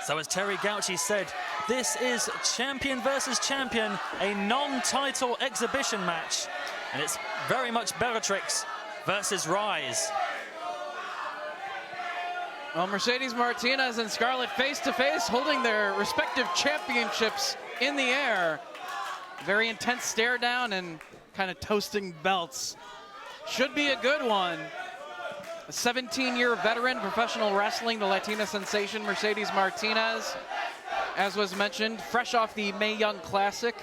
So as Terry Gauci said, this is champion versus champion, a non-title exhibition match. And it's very much Bellatrix versus Rise. Well, Mercedes Martinez and Skarlett face to face, holding their respective championships in the air. Very intense stare down and kind of toasting belts. Should be a good one. A 17-year veteran professional wrestling, the Latina sensation Mercedes Martinez, as was mentioned, fresh off the Mae Young Classic.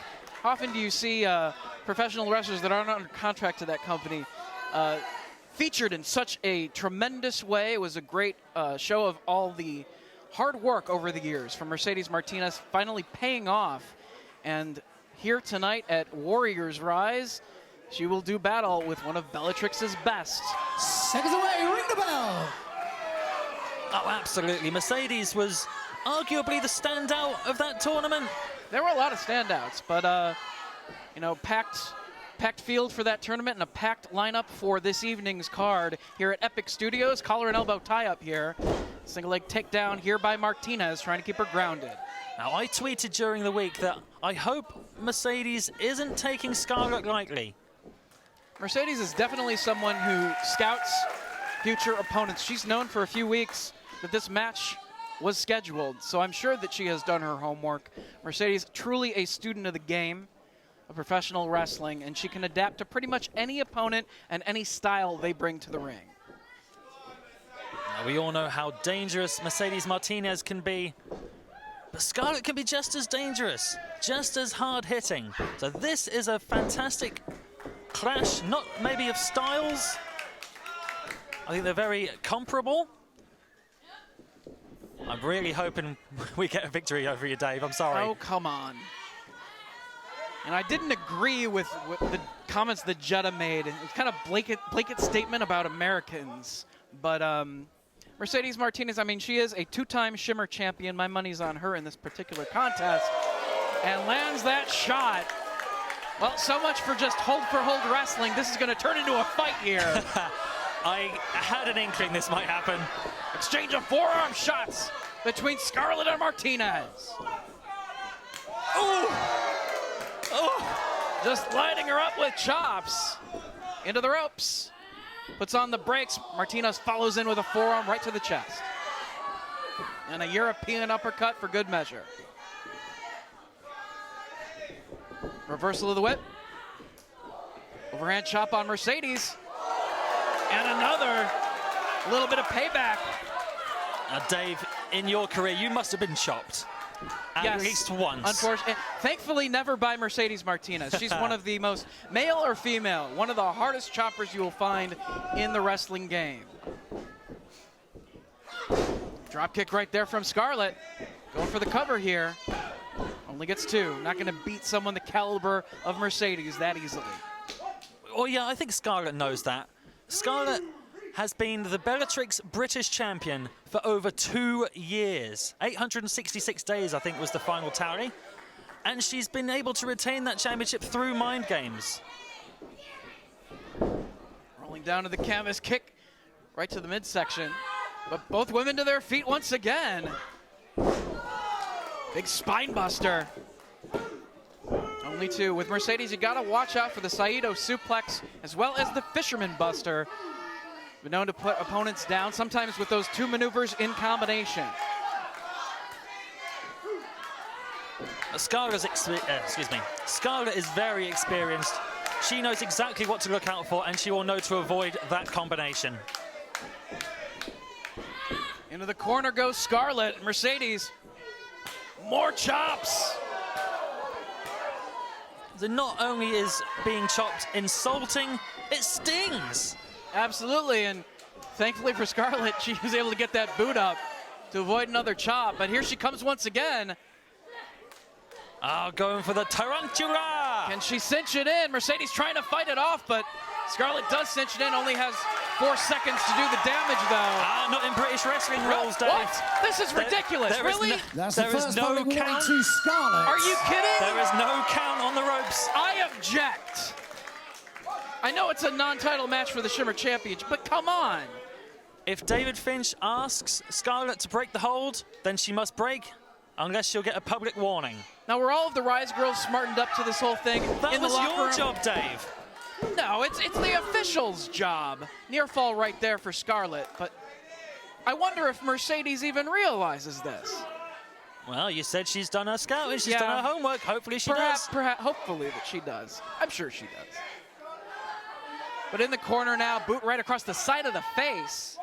How often do you see professional wrestlers that aren't under contract to that company featured in such a tremendous way? It was a great show of all the hard work over the years from Mercedes Martinez finally paying off. And here tonight at Warriors Rise, she will do battle with one of Bellatrix's best. Seconds away, ring the bell. Oh, absolutely. Mercedes was arguably the standout of that tournament. There were a lot of standouts, but you know, packed field for that tournament and a packed lineup for this evening's card here at Epic Studios. Collar and elbow tie-up here. Single leg takedown here by Martinez, trying to keep her grounded. Now, I tweeted during the week that I hope Mercedes isn't taking Skarlett lightly. Mercedes is definitely someone who scouts future opponents. She's known for a few weeks that this match was scheduled, so I'm sure that she has done her homework. Mercedes, truly a student of the game of professional wrestling, and she can adapt to pretty much any opponent and any style they bring to the ring. Now, we all know how dangerous Mercedes Martinez can be, but Skarlett can be just as dangerous, just as hard-hitting. So this is a fantastic clash, not maybe of styles. I think they're very comparable. I'm really hoping we get a victory over you, Dave. I'm sorry. Oh, come on. And I didn't agree with the comments that Jetta made. It's kind of blanket statement about Americans. But Mercedes Martinez, I mean, she is a two-time Shimmer champion. My money's on her in this particular contest. And lands that shot. Well, so much for just hold-for-hold wrestling. This is going to turn into a fight here. I had an inkling this might happen. Exchange of forearm shots between Skarlett and Martinez. Ooh! Oh! Just lining her up with chops. Into the ropes. Puts on the brakes. Martinez follows in with a forearm right to the chest. And a European uppercut for good measure. Reversal of the whip. Overhand chop on Mercedes. And another little bit of payback. Now, Dave, in your career, you must have been chopped at least once. Unfortunately, thankfully never by Mercedes Martinez. She's one of the most, male or female, one of the hardest choppers you will find in the wrestling game. Drop kick right there from Skarlett. Going for the cover here. Only gets two. Not going to beat someone the caliber of Mercedes that easily. Oh yeah, I think Skarlett knows that. Skarlett has been the Bellatrix British champion for over 2 years. 866 days, I think, was the final tally. And she's been able to retain that championship through mind games. Rolling down to the canvas, kick right to the midsection. But both women to their feet once again. Big spine buster. Only two. With Mercedes, you gotta watch out for the Saito suplex as well as the fisherman buster. Been known to put opponents down, sometimes with those two maneuvers in combination. Skarlett is very experienced. She knows exactly what to look out for, and she will know to avoid that combination. Into the corner goes Skarlett. Mercedes, more chops. So not only is being chopped insulting, it stings. Absolutely, and thankfully for Skarlett, she was able to get that boot up to avoid another chop, but here she comes once again. Oh, going for the tarantula. Can she cinch it in? Mercedes trying to fight it off, but Skarlett does cinch it in, only has 4 seconds to do the damage, though. Not in British wrestling rules, Dave. What? This is ridiculous, really? That's the first no count to Skarlett. Are you kidding? There is no count on the ropes. I object. I know it's a non-title match for the Shimmer Championship, but come on. If David Finch asks Skarlett to break the hold, then she must break, unless she'll get a public warning. Now, were all of the Rise girls smartened up to this whole thing That in the was locker your room? job, Dave. No, it's the official's job. Near fall right there for Skarlett, but I wonder if Mercedes even realizes this. Well, you said she's done her scouting, she's Yeah. done her homework. Hopefully she does. Perhaps, hopefully that she does. I'm sure she does. But in the corner now, boot right across the side of the face.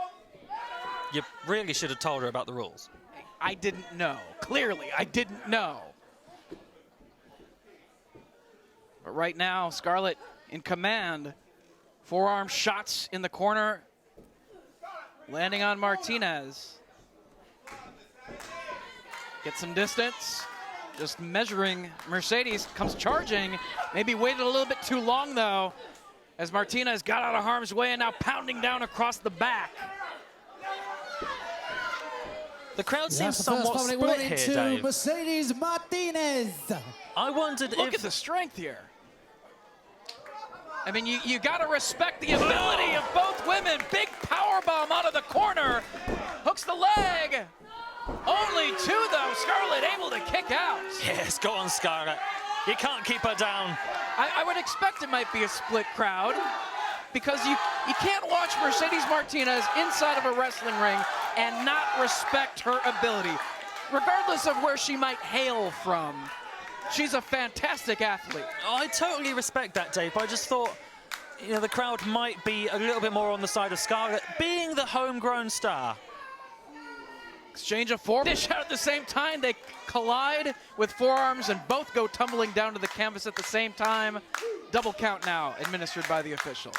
You really should have told her about the rules. I didn't know. Clearly, I didn't know. But right now, Skarlett in command. Forearm shots in the corner, landing on Martinez. Get some distance. Just measuring. Mercedes comes charging. Maybe waited a little bit too long, though, as Martinez got out of harm's way and now pounding down across the back. The crowd seems That's the first somewhat public split warning here, to Dave. Mercedes Martinez. I wondered Look if... at the strength here. I mean, you got to respect the ability of both women. Big power bomb out of the corner. Hooks the leg. Only two, though. Skarlett able to kick out. Yes, go on, Skarlett. You can't keep her down. I would expect it might be a split crowd because you can't watch Mercedes Martinez inside of a wrestling ring and not respect her ability, regardless of where she might hail from. She's a fantastic athlete. Oh, I totally respect that, Dave, but I just thought, you know, the crowd might be a little bit more on the side of Skarlett, being the homegrown star. Exchange of four. Dish out at the same time. They collide with forearms and both go tumbling down to the canvas at the same time. Double count now administered by the official.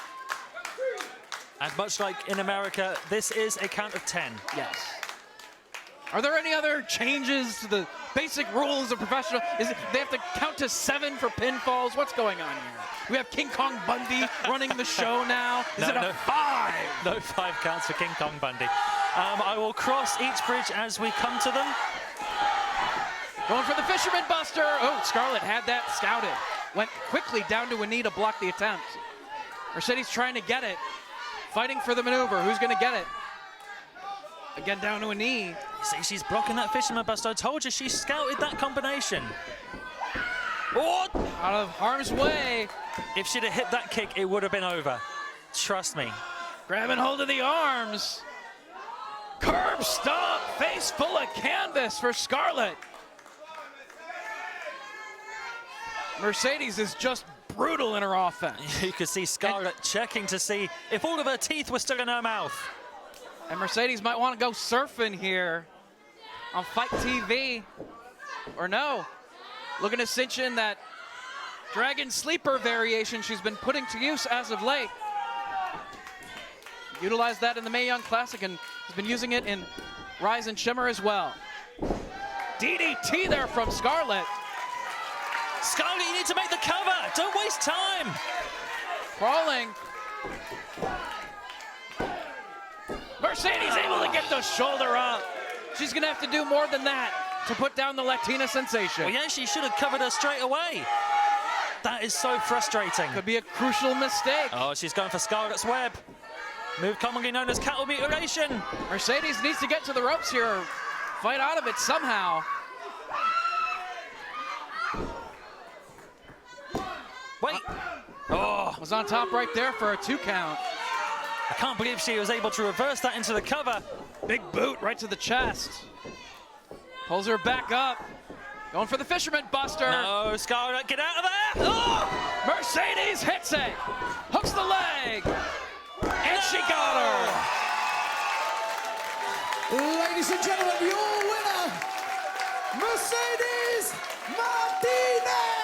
And much like in America, this is a count of 10. Yes. Are there any other changes to the basic rules of professional? Is it they have to count to 7 for pinfalls? What's going on here? We have King Kong Bundy running the show now. Is it a 5? No 5 counts for King Kong Bundy. I will cross each bridge as we come to them. Going for the Fisherman Buster. Oh, Skarlett had that scouted. Went quickly down to a knee to block the attempt. Mercedes trying to get it. Fighting for the maneuver. Who's going to get it? Again, down to a knee. See, she's blocking that Fisherman Buster. I told you she scouted that combination. Oh! Out of harm's way. If she'd have hit that kick, it would have been over. Trust me. Grabbing hold of the arms. Curb stomp. Face full of canvas for Skarlett. Mercedes is just brutal in her offense. You could see Skarlett checking to see if all of her teeth were still in her mouth. And Mercedes might want to go surfing here on Fight TV. Or no. Looking to cinch in that Dragon Sleeper variation she's been putting to use as of late. Utilized that in the Mae Young Classic and has been using it in Rise and Shimmer as well. DDT there from Skarlett. Skarlett, you need to make the cover. Don't waste time. Crawling. Mercedes able to get the shoulder up. She's going to have to do more than that to put down the Latina sensation. Well, yeah, she should have covered her straight away. That is so frustrating. Could be a crucial mistake. Oh, she's going for Skarlett's web. Move commonly known as cattle mutilation. Mercedes needs to get to the ropes here. Fight out of it somehow. Wait. Oh, Was on top right there for a 2 count. I can't believe she was able to reverse that into the cover. Big boot right to the chest. Pulls her back up. Going for the Fisherman Buster. No, Skarlett, get out of there. Oh! Mercedes hits it. Hooks the leg. And she got her. Ladies and gentlemen, your winner, Mercedes Martinez.